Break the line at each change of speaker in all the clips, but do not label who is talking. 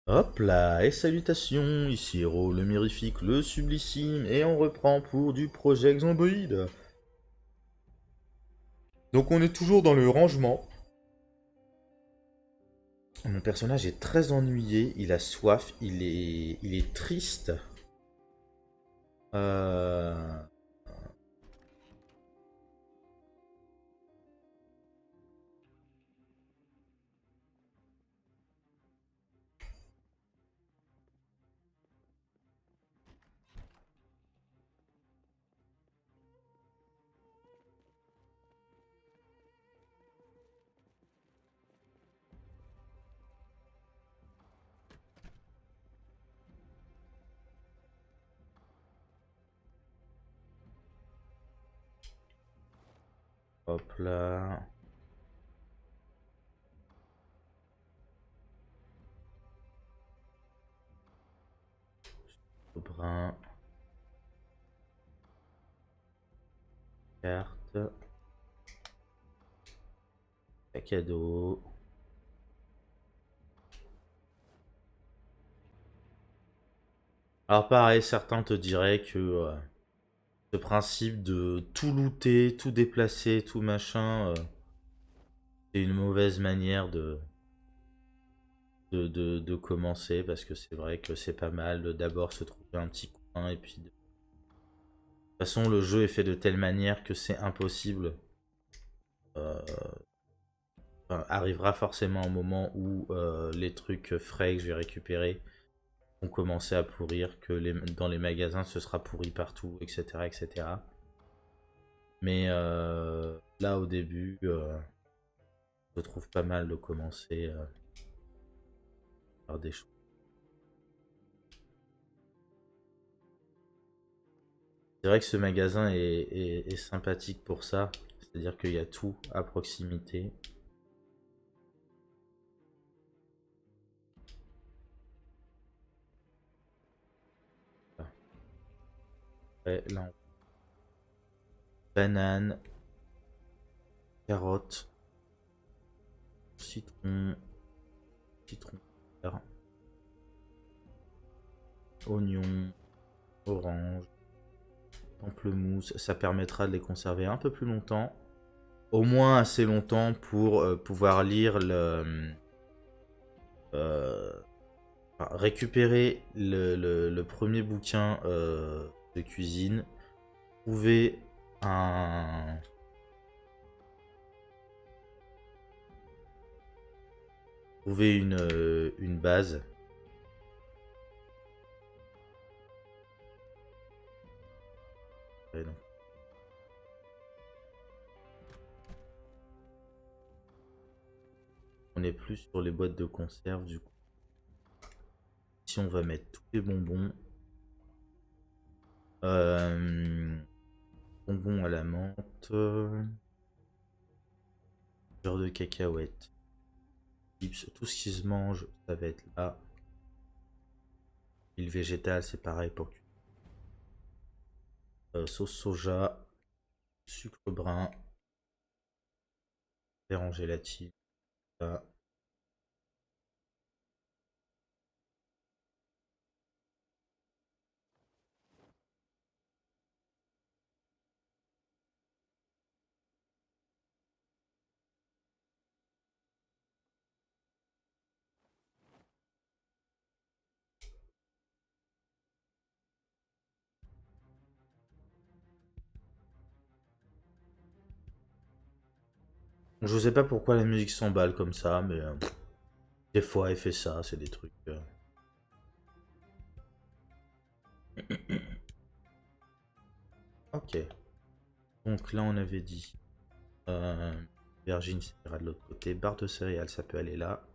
Hop là, et salutations, ici Hero, le mirifique, le sublissime, et on reprend pour du projet Zomboid. Donc on est toujours dans le rangement. Mon personnage est très ennuyé, il a soif, il est triste. Euh... Hop là. Brun. Carte. Sac à dos. Alors pareil, certains te diraient que ce principe de tout looter, tout déplacer, tout machin, c'est une mauvaise manière de commencer parce que c'est vrai que c'est pas mal de d'abord se trouver un petit coin et puis de toute façon le jeu est fait de telle manière que c'est impossible. euh, enfin, arrivera forcément un moment où les trucs frais que je vais récupérer vont commencer à pourrir, que dans les magasins ce sera pourri partout, etc. etc. Mais là au début, je trouve pas mal de commencer par des choses. C'est vrai que ce magasin est sympathique pour ça, c'est-à-dire qu'il y a tout à proximité. Ouais, là, banane, carotte, citron, citron vert, oignon, orange, pamplemousse. Ça permettra de les conserver un peu plus longtemps. Au moins assez longtemps pour pouvoir lire euh, récupérer le premier bouquin de cuisine, trouver un, trouver une base. Ouais, donc, on n'est plus sur les boîtes de conserve du coup. Si on va mettre tous les bonbons, euh, bonbons à la menthe, beurre de cacahuète, chips, tout ce qui se mange, ça va être là. L'huile végétale, c'est pareil pour sauce soja, sucre brun, verre en gélatine. Là. Je sais pas pourquoi la musique s'emballe comme ça, mais des fois elle fait ça, c'est des trucs. Ok, donc là on avait dit euh, aubergine, ça ira de l'autre côté. Barre de céréales, ça peut aller là.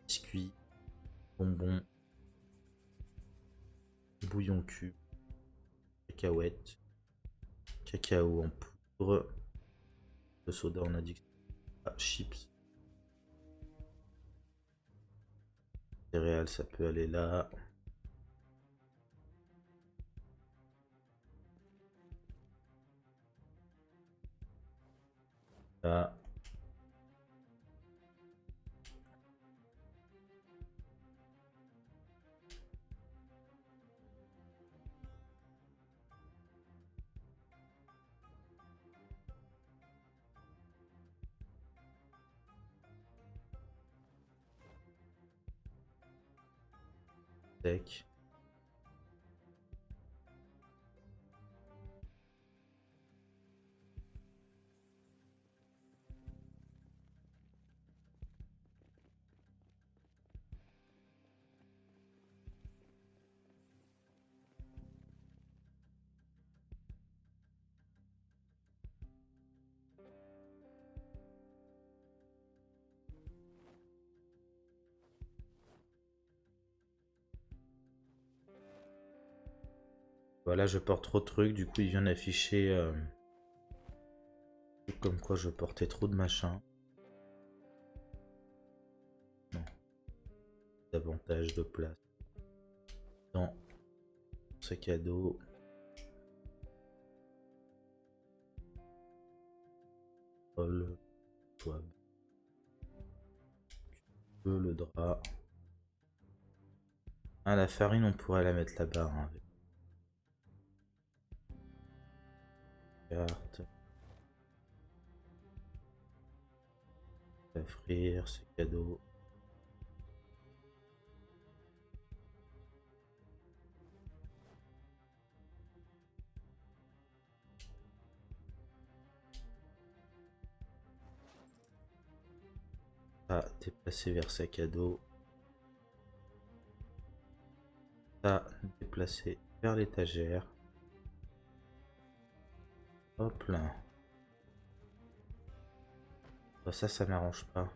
Biscuits, bonbons, bouillon cube, cacahuètes, cacao en poudre. Le soda, on a dit que chips, céréales, ça peut aller là. Là. sec. Voilà, je porte trop de trucs, du coup il vient d'afficher comme quoi je portais trop de machin. Non, davantage de place dans le sac à dos. Le toit, le drap. Ah, la farine, on pourrait la mettre là-bas. Hein, avec carte. À frire, c'est cadeau. Ça, déplacer vers sac à dos. Ça, déplacer vers l'étagère. Hop là. Bah, ça m'arrange pas.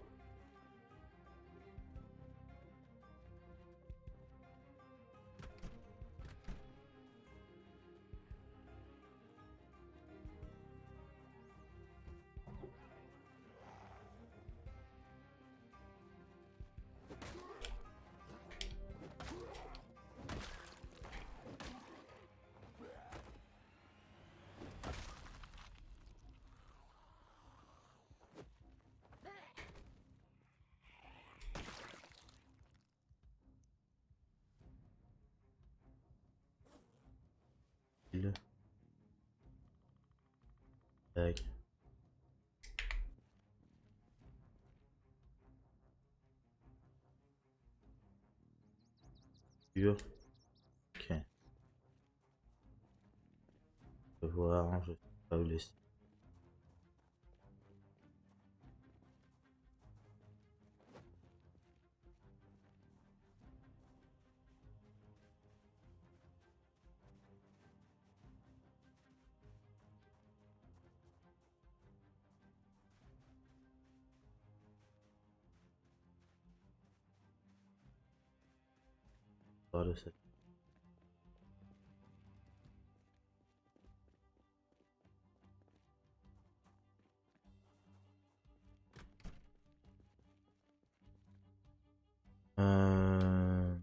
Tac. Ok. Je vais voir, hein, je sais pas où laisser. Voir le sac. Euh...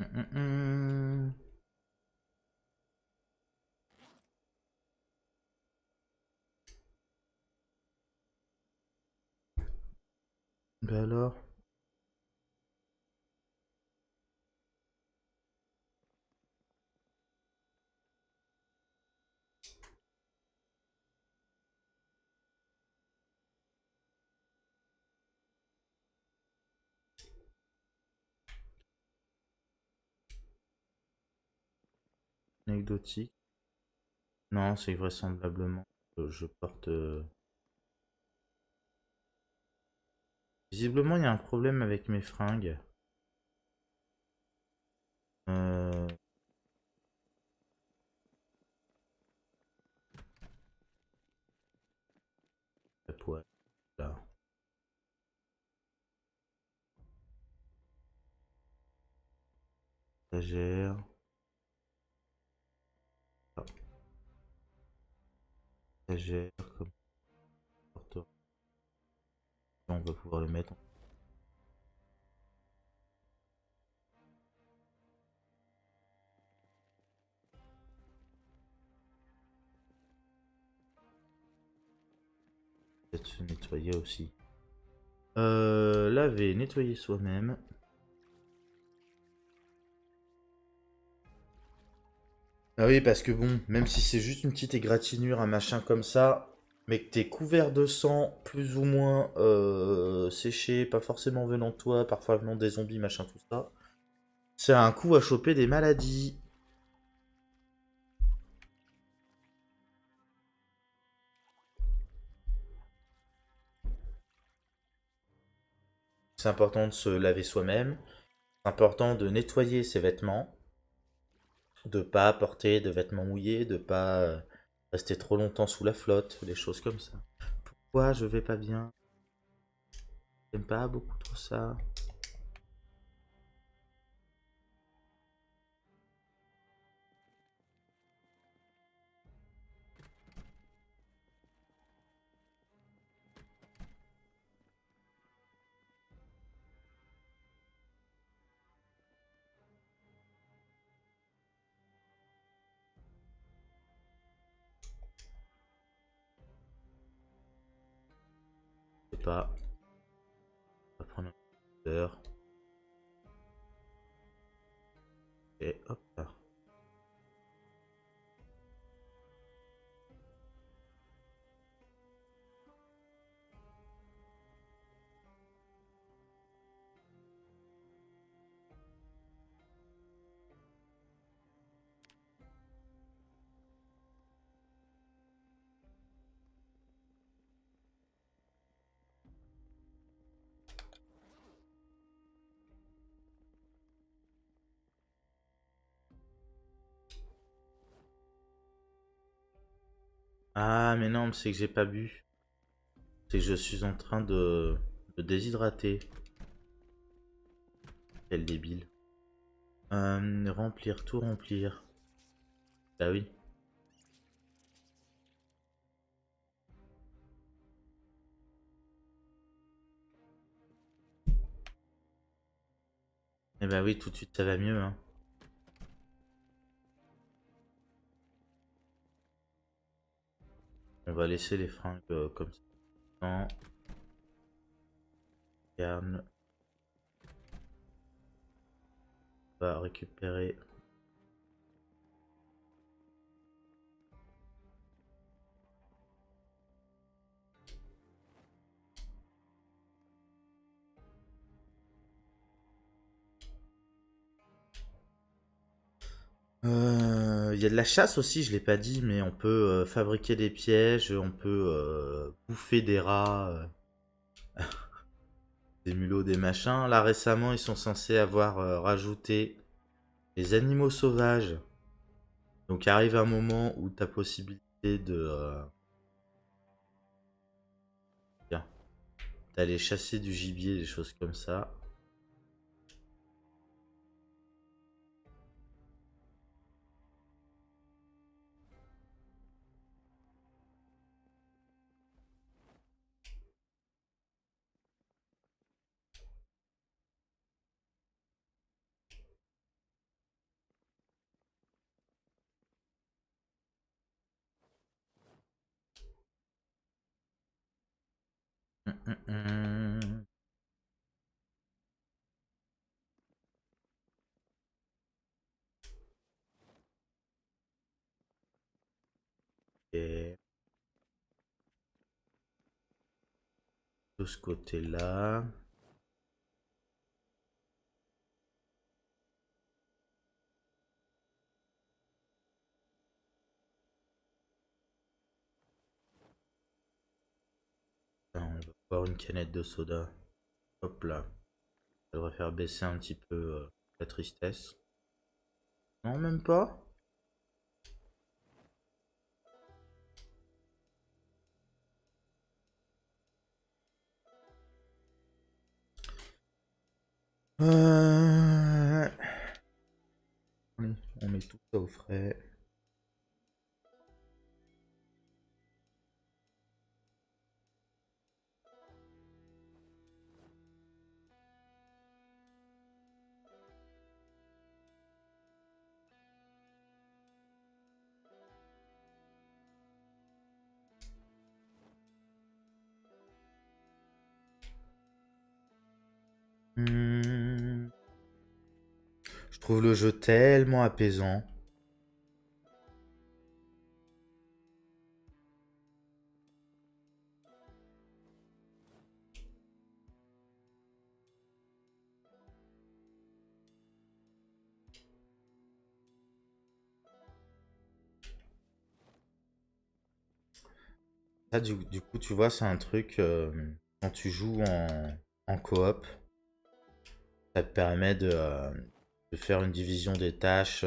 hum, hum. Ben alors, anecdotique. Non, c'est vraisemblablement que je porte. Visiblement, il y a un problème avec mes fringues. Euh... La poêle, là. Étagère. Ah, étagère, comme porte. On va pouvoir le mettre. Peut-être se nettoyer aussi. Laver, nettoyer soi-même. Ah oui, parce que bon, même si c'est juste une petite égratignure, un machin comme ça, mais que t'es couvert de sang, plus ou moins séché, pas forcément venant de toi, parfois venant des zombies, machin, tout ça, c'est un coup à choper des maladies. C'est important de se laver soi-même, c'est important de nettoyer ses vêtements, de pas porter de vêtements mouillés, de pas rester trop longtemps sous la flotte, des choses comme ça. Pourquoi je vais pas bien? J'aime pas beaucoup trop ça. Je sais pas. On va prendre un peu d'heure. Et hop là. Ah, mais non, c'est que j'ai pas bu. C'est que je suis en train de déshydrater. Quel débile. Remplir, tout remplir. Bah oui. Eh bah oui, tout de suite ça va mieux, hein. On va laisser les fringues comme ça. Regarde, on va récupérer. Il y a de la chasse aussi, je l'ai pas dit, mais on peut fabriquer des pièges, on peut bouffer des rats, des mulots, des machins. Là récemment, ils sont censés avoir rajouté les animaux sauvages. Donc arrive un moment où tu as possibilité de bien, d'aller chasser du gibier, des choses comme ça. Hum. Et de ce côté-là. On va boire une canette de soda. Hop là. Ça devrait faire baisser un petit peu la tristesse. Non, même pas. Allez, on met tout ça au frais. Je trouve le jeu tellement apaisant. Ça, du coup, tu vois, c'est un truc, quand tu joues en coop, ça te permet de faire une division des tâches.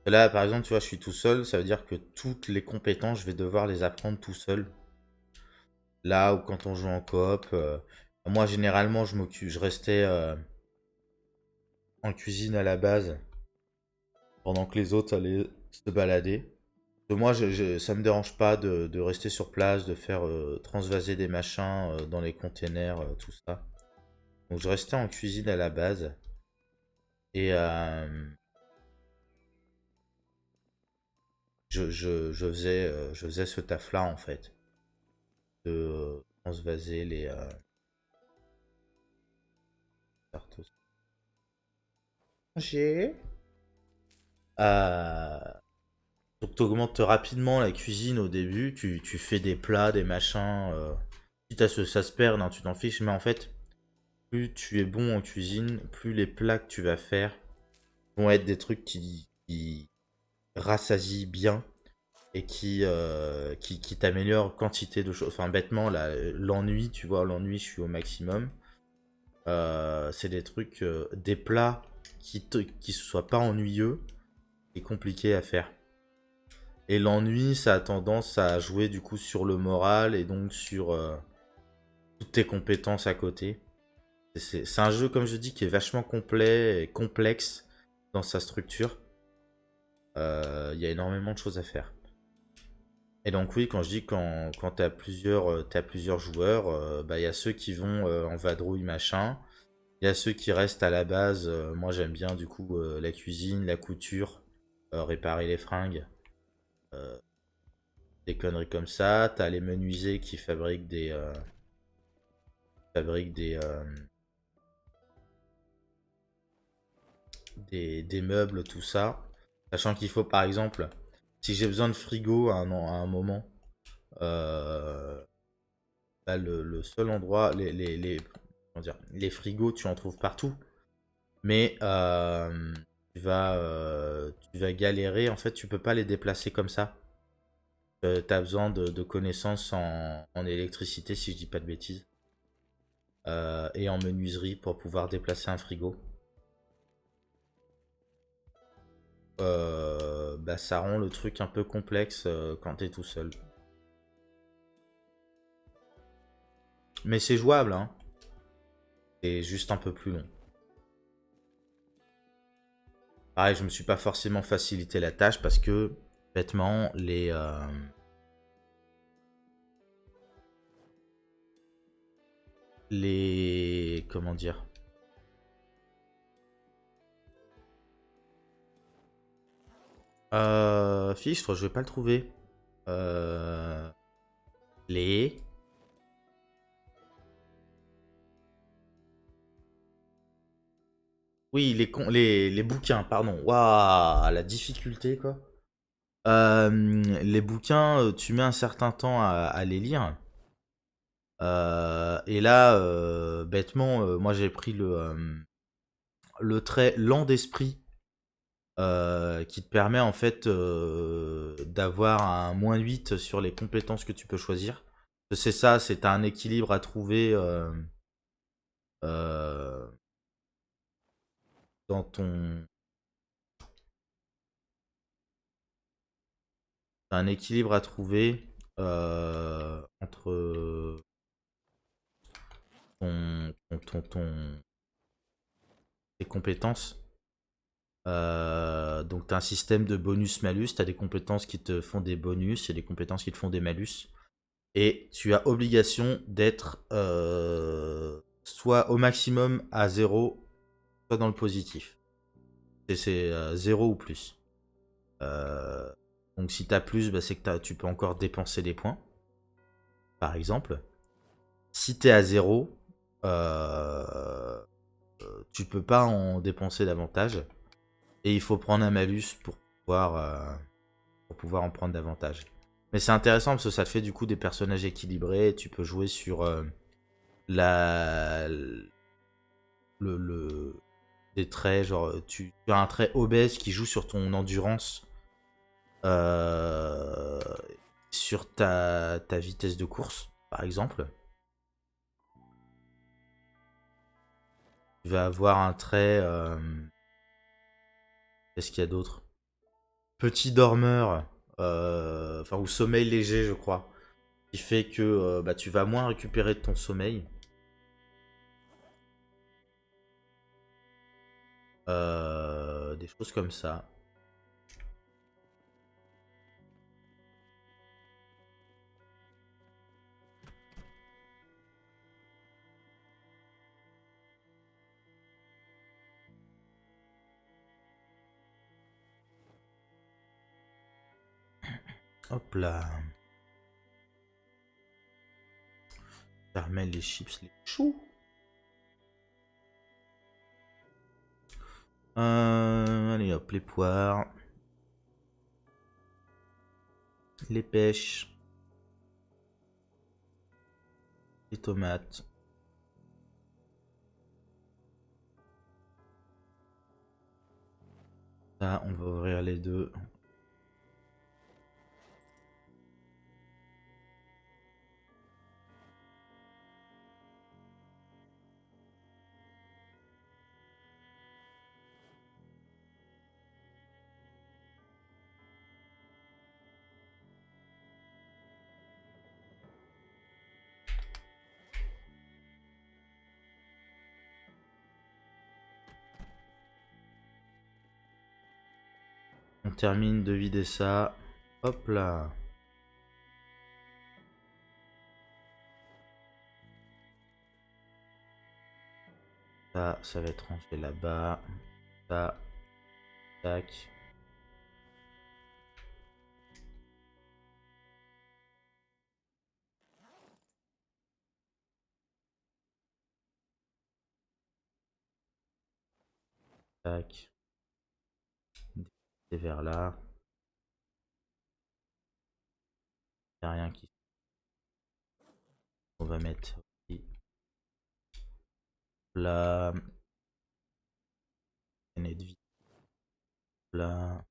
Là, par exemple, tu vois, je suis tout seul, ça veut dire que toutes les compétences, je vais devoir les apprendre tout seul. Là, ou quand on joue en coop, moi, généralement, je restais en cuisine à la base, pendant que les autres allaient se balader. Moi, ça me dérange pas de rester sur place, de faire transvaser des machins dans les containers, tout ça. Donc je restais en cuisine à la base. Et je faisais ce taf-là, en fait. De transvaser les cartes. J'ai... Euh, donc tu augmentes rapidement la cuisine au début. Tu fais des plats, des machins. Quitte à ce que ça se perd, hein, tu t'en fiches. Mais en fait, plus tu es bon en cuisine, plus les plats que tu vas faire vont être des trucs qui rassasient bien et qui t'améliorent quantité de choses. Enfin, bêtement, l'ennui, tu vois, l'ennui, je suis au maximum. C'est des trucs, des plats qui soient pas ennuyeux et compliqués à faire. Et l'ennui, ça a tendance à jouer du coup sur le moral et donc sur toutes tes compétences à côté. C'est un jeu, comme je dis, qui est vachement complet et complexe dans sa structure. Il y a énormément de choses à faire. Et donc oui, quand je dis quand t'as plusieurs joueurs, bah il y a ceux qui vont en vadrouille machin, il y a ceux qui restent à la base. Moi j'aime bien du coup la cuisine, la couture, réparer les fringues, euh, des conneries comme ça. T'as les menuisiers qui fabriquent des meubles, tout ça. Sachant qu'il faut par exemple, si j'ai besoin de frigo à un moment, euh, bah, le seul endroit, comment dire, les frigos, tu en trouves partout. Mais tu vas galérer. En fait, tu peux pas les déplacer comme ça. Tu as besoin de connaissances en électricité, si je dis pas de bêtises. Et en menuiserie pour pouvoir déplacer un frigo. Bah, ça rend le truc un peu complexe quand t'es tout seul. Mais c'est jouable, hein. C'est juste un peu plus long. Pareil, je me suis pas forcément facilité la tâche parce que, bêtement, comment dire? Fichtre, je vais pas le trouver. Euh, les... Oui, les bouquins, pardon. Waouh, la difficulté, quoi. Les bouquins, tu mets un certain temps à les lire. Et là, bêtement, moi j'ai pris le trait lent d'esprit qui te permet en fait d'avoir un -8 sur les compétences que tu peux choisir. C'est ça, c'est un équilibre à trouver euh, dans ton... T'as un équilibre à trouver entre tes compétences. Donc tu as un système de bonus-malus, tu as des compétences qui te font des bonus et des compétences qui te font des malus. Et tu as obligation d'être soit au maximum à 0, soit dans le positif. C'est 0 ou plus. Euh, donc si tu as plus, bah, c'est que tu peux encore dépenser des points, par exemple. Si tu es à 0, tu peux pas en dépenser davantage. Et il faut prendre un malus pour pouvoir en prendre davantage. Mais c'est intéressant parce que ça te fait du coup des personnages équilibrés. Tu peux jouer sur la, des traits, genre tu as un trait obèse qui joue sur ton endurance, euh, sur ta vitesse de course, par exemple. Tu vas avoir un trait. Qu'est-ce qu'il y a d'autre? Petit dormeur, enfin, ou sommeil léger, je crois. Qui fait que bah, tu vas moins récupérer de ton sommeil. Des choses comme ça. Hop là. Caramel, les chips, les choux. Allez hop, les poires. Les pêches. Les tomates. Ça, on va ouvrir les deux. On termine de vider ça. Hop là. Ça va être rangé là-bas. Ça, tac. Tac. Des vers là. Y a rien qui. On va mettre ici. Là. Année de vie. Là.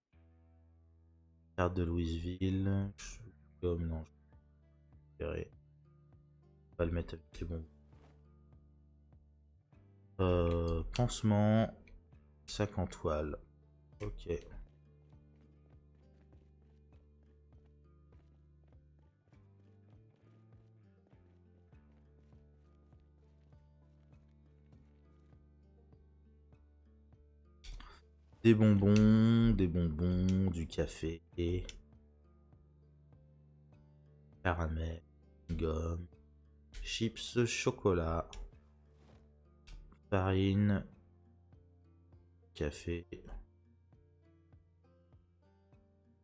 Carte de Louisville. Comme non, je vais pas le mettre avec les bons. Pansement. Sac en toile. Ok. Des bonbons, du café, caramel, gomme, chips, chocolat, farine, café.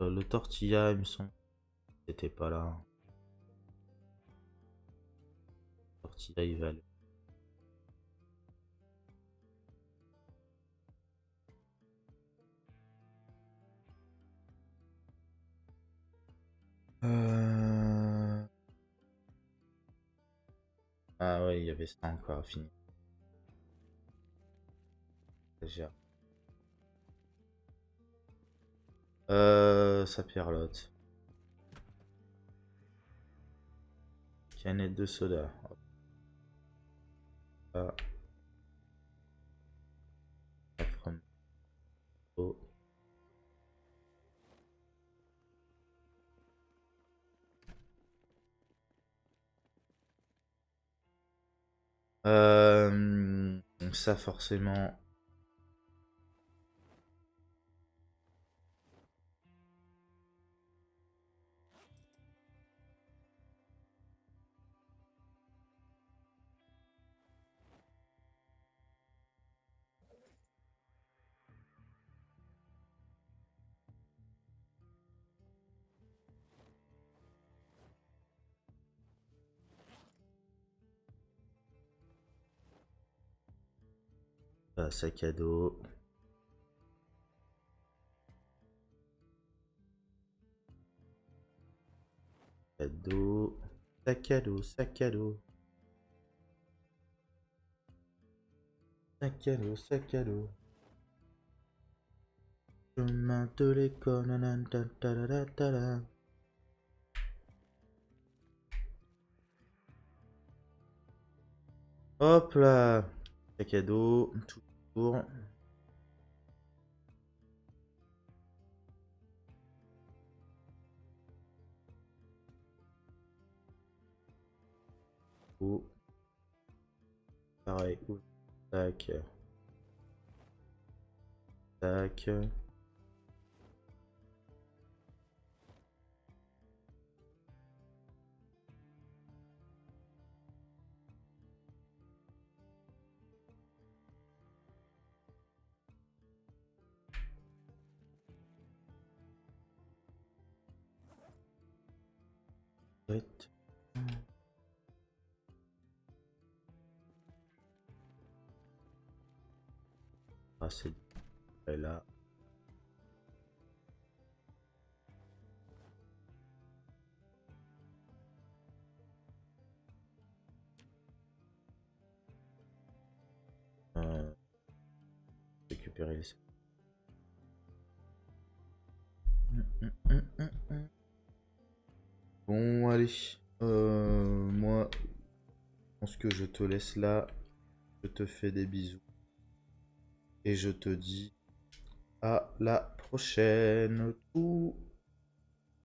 Le tortilla, il me semble, c'était pas là. Tortilla, il va aller. Ah ouais, il y avait ça encore à finir. Déjà. Sa pierlotte. Canette de soda. Hop là. From- oh. Ça forcément. Sac à dos. Cadeau. Sac à dos, sac à dos. Sac à dos, sac à dos. Chemin de l'école. Hop là. Sac à dos. Toujours. Oh. Pareil. Tac. Tac. Ouais. Ah, c'est là. Récupérer les... Bon, allez. Moi, je pense que je te laisse là. Je te fais des bisous. Et je te dis à la prochaine. Tout.